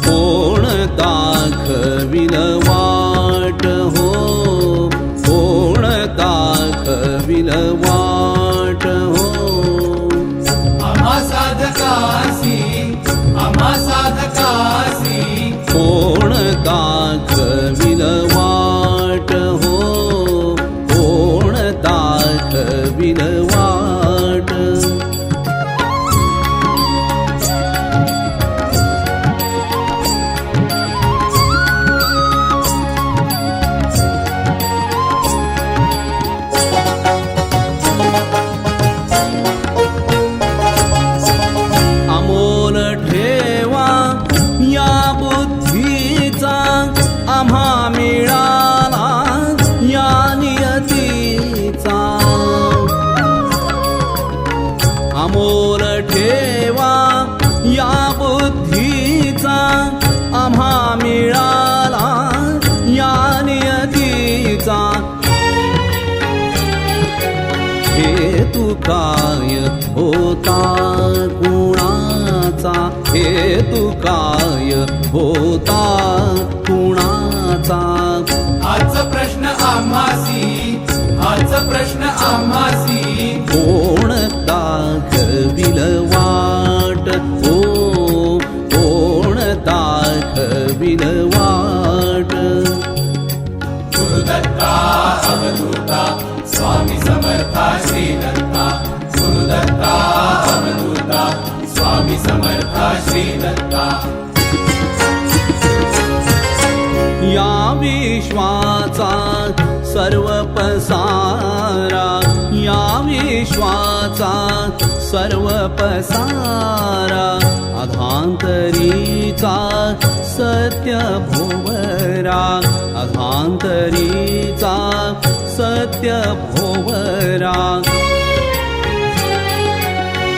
कोण दाखविल वाट हो, कोण दाखविल वाट हो. आम्हा साधकासी, आम्हा साधकासी. कोण दाखविल वाट हो, कोण दाखविल वाट. अमोल ठेवा या बुद्धीचा आम्हा मिळाला या नियतीचा. अमोल ठेवा या बुद्धीचा आम्हा मिळाला या नियतीचा. हेतु काय होता कुणाचा, हेतु काय होता कुणाचा. हाच प्रश्न आम्हासी, हाच प्रश्न आम्हासी. कोण दाखविल वाट हो, कोण दाखविल वाट. गुरुदत्ता अवधूता स्वामी समर्था श्री दत्ता. गुरुदत्ता अवधूता स्वामी समर्था श्री दत्ता. या विश्वाचा सर्व पसारा, या विश्वाचा सर्व पसारा. अधांतरीचा सत्य भोवरा, अधांतरीचा सत्य भोवरा.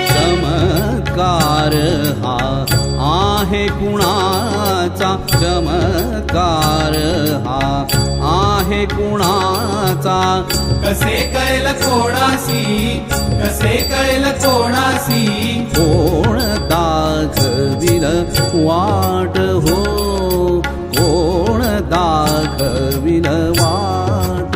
चमत्कार हा आहे कुणाचा, चमत्कार हा आहे कुणाचा. कसे कळेल कोणासी, कसे कळेल कोणासी. कोण दाखविल वाट हो, कोण दाखविल वाट.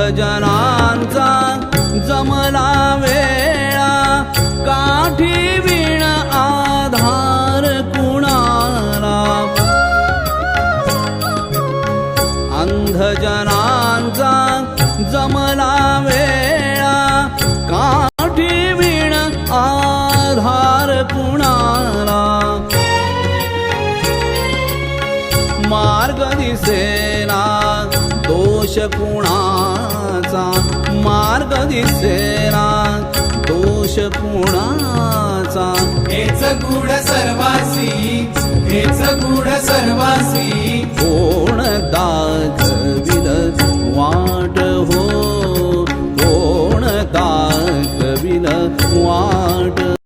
अंधजनांचा जमला वेळा, काठी विण आधार कुणाला. अंधजनांचा जमला वेळा, काठी विण आधार कुणाला. मार्ग दिसेना दोष कुणाचा, मार्ग दिसेना दोष कुणाचा. हेच गूढ सर्वासी, हेच गूढ सर्वासी.